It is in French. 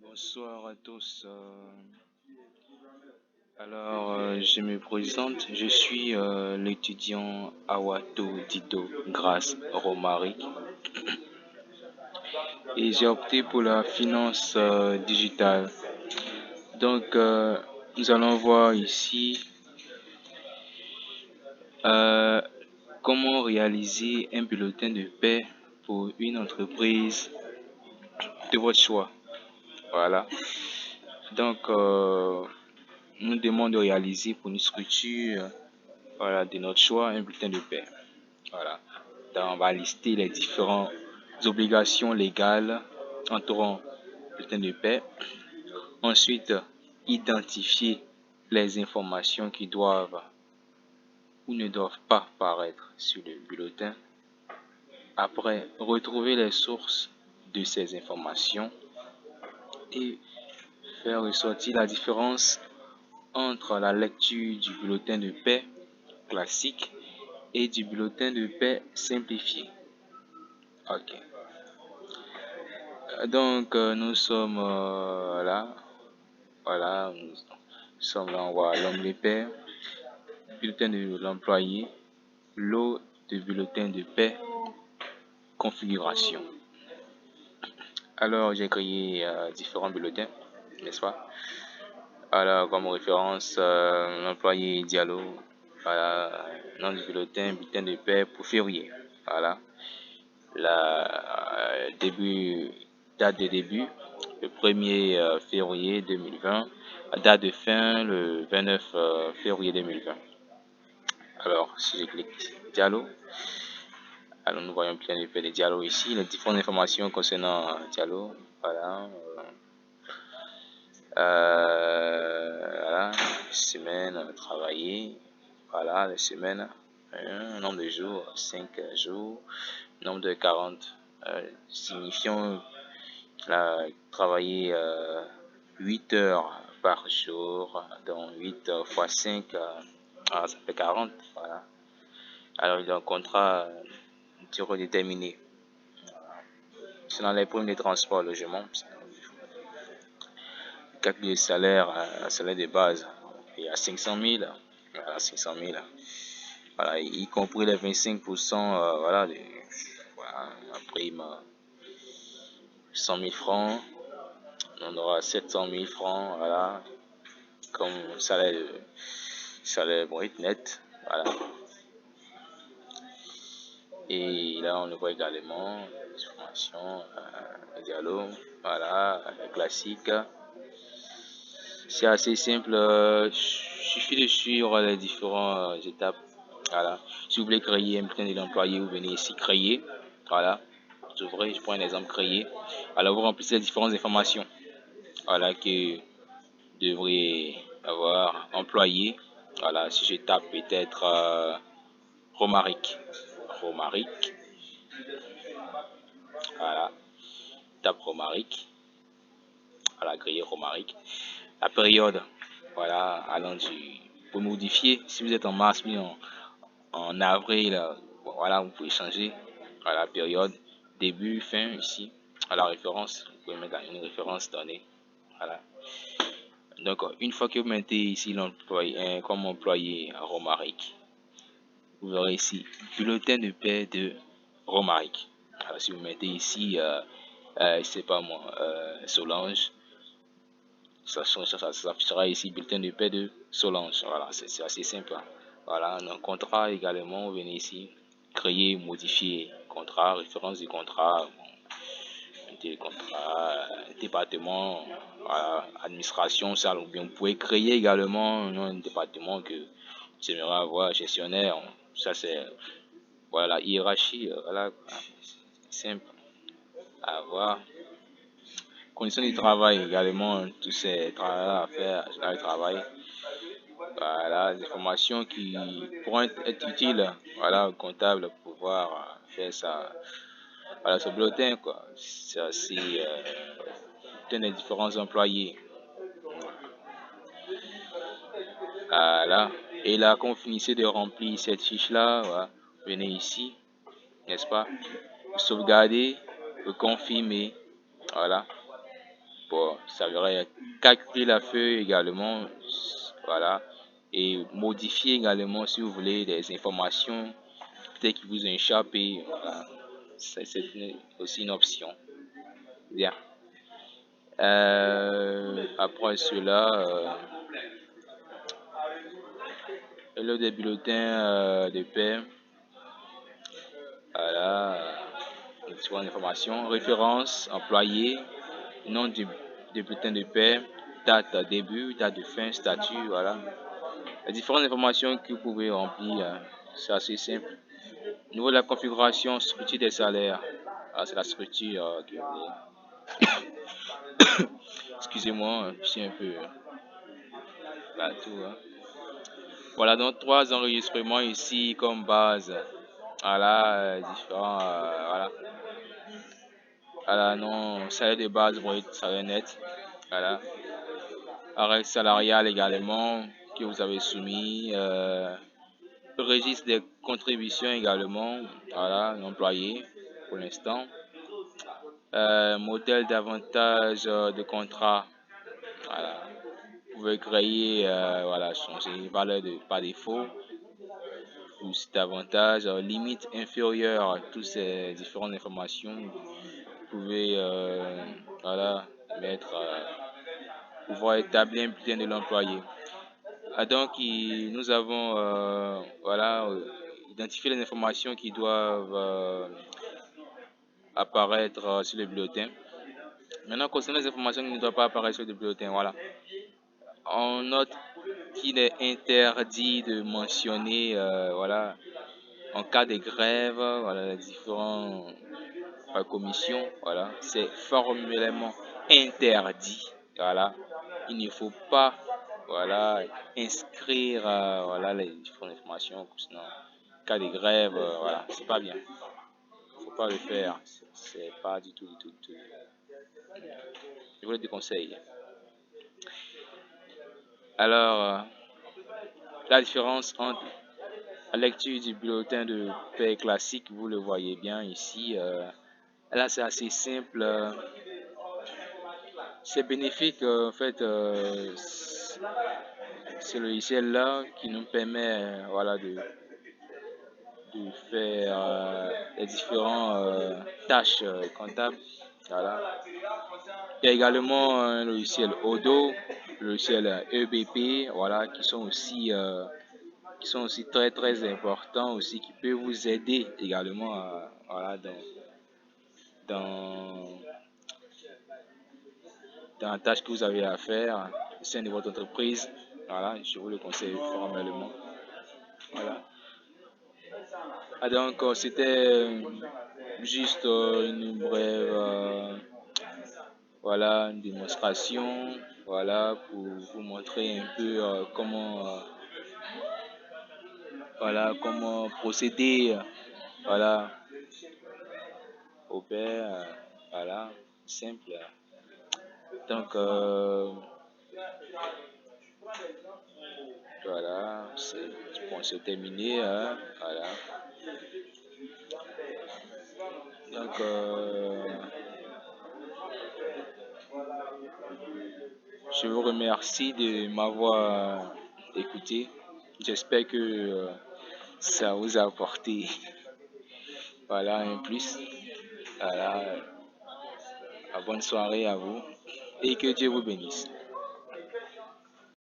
Bonsoir à tous. Je me présente. Je suis l'étudiant Awato Dido Grace Romaric et j'ai opté pour la finance digitale. Donc, nous allons voir ici euh, comment réaliser un bulletin de paie pour une entreprise de votre choix. Voilà. Donc, nous demandons de réaliser pour une structure de notre choix un bulletin de paie. Voilà. Donc, on va lister les différentes obligations légales entourant le bulletin de paie. Ensuite, identifier les informations qui doivent ou ne doivent pas paraître sur le bulletin. Après, retrouver les sources de ces informations et faire ressortir la différence entre la lecture du bulletin de paie classique et du bulletin de paie simplifié. Ok. Donc, nous sommes là. Voilà, nous sommes là. On voit l'onglet paie, bulletin de l'employé, lot de bulletin de paie, configuration. Alors, j'ai créé différents bulletins, n'est-ce pas? Alors, comme référence, l'employé Diallo. Voilà, nom du bulletin de paie pour février. Voilà. La date de début, le 1er février 2020, date de fin, le 29 février 2020. Alors, si je clique Diallo, alors nous voyons plein de paie de Diallo ici, les différentes informations concernant Diallo. Voilà. Voilà, semaine travaillée, voilà, les semaines, nombre de jours, 5 jours, nombre de 40, signifiant travailler 8 heures par jour, donc 8 fois 5, ça fait 40, voilà. Alors, il y a un contrat durée déterminée. C'est dans les primes de transport, logement, calcul de salaire, salaire de base, il y a 500 000, voilà, 500 000, voilà, y compris les 25%, voilà, la prime, 100 000 francs, on aura 700 000 francs, voilà, comme salaire brut net, voilà. Et là, on le voit également, les formations, les dialogues, voilà, les classiques. C'est assez simple, suffit de suivre les différentes étapes. Voilà. Si vous voulez créer un bulletin de l'employé, vous venez ici créer. Voilà. Je prends un exemple créer. Alors vous remplissez les différentes informations. Voilà que vous devriez avoir employé. Voilà. Si je tape peut-être Romaric. Romaric. Voilà. Tape Romaric. Voilà, créer Romaric. La période. Voilà. Allant pour modifier. Si vous êtes en mars, mais en avril, voilà, vous pouvez changer à la période, début, fin ici, à la référence, vous pouvez mettre une référence donnée. Voilà. Donc, une fois que vous mettez ici l'employé, comme employé à Romaric, vous aurez ici bulletin de paie de Romaric. Alors, si vous mettez ici, je sais pas moi, Solange, ça sera ici bulletin de paie de Solange. Voilà, c'est assez simple. Voilà, un contrat également, vous venez ici, créer, modifier contrat, référence du contrat, département, voilà, administration, ça, ou bien vous pouvez créer également un département que vous aimeriez avoir, gestionnaire, ça c'est, voilà, la hiérarchie, voilà, simple à avoir. Conditions du travail également, tous ces travaux à faire dans le travail. Voilà, des informations qui pourront être utiles, voilà, au comptable pour pouvoir faire ça. Voilà, ce bulletin, quoi. C'est aussi des différents employés. Voilà. Et là, quand vous finissez de remplir cette fiche-là, voilà, venez ici, n'est-ce pas? Vous sauvegardez, vous confirmez, voilà, Bon, ça serait calculer la feuille également, voilà, et modifier également si vous voulez des informations peut-être qui vous ont échappé, voilà. C'est aussi une option. Bien. Après cela, le des bulletins de paie, voilà, différentes informations, référence, employé, nom du bulletin de paie, date début, date de fin, statut, voilà. Les différentes informations que vous pouvez remplir, c'est assez simple. Au niveau de la configuration, structure des salaires, c'est la structure que vous excusez-moi, je suis un peu partout, hein. Voilà, donc trois enregistrements ici comme base. Voilà, différents, voilà. Voilà, non, salaire de base brut, salaire net. Voilà. Arrêt salarial également que vous avez soumis. Registre des contributions également. Voilà, l'employé pour l'instant. Modèle d'avantage de contrat. Voilà. Vous pouvez créer, voilà, changer valeur par défaut. Plus d'avantages, limite inférieure à toutes ces différentes informations. Vous pouvez voilà, mettre, pouvoir établir un bulletin de l'employé. Donc, nous avons voilà, identifié les informations qui doivent apparaître sur le bulletin. Maintenant, concernant les informations qui ne doivent pas apparaître sur le bulletin, voilà. On note qu'il est interdit de mentionner, voilà, en cas de grève, voilà, les différents commissions, voilà, c'est formellement interdit, voilà. Il ne faut pas, voilà, inscrire, voilà, les différentes informations concernant cas de grève, voilà, c'est pas bien. Faut pas le faire, c'est pas du tout, du tout, du tout. Je vous le déconseille. Alors, la différence entre la lecture du bulletin de paie classique, vous le voyez bien ici, là c'est assez simple, c'est bénéfique en fait, ce logiciel-là qui nous permet voilà, de faire les différentes tâches comptables. Voilà. Il y a également un logiciel Odo, le logiciel EBP, voilà, qui sont aussi très très importants aussi, qui peuvent vous aider également voilà, dans, dans la tâche que vous avez à faire au sein de votre entreprise. Voilà, je vous le conseille formellement. Voilà. Donc, c'était juste une brève voilà, une démonstration, voilà, pour vous montrer un peu voilà, comment procéder, voilà, au père, voilà, simple. Donc, voilà, c'est terminé, hein, voilà. Donc, je vous remercie de m'avoir écouté. J'espère que ça vous a apporté voilà, un plus. Voilà, bonne soirée à vous et que Dieu vous bénisse.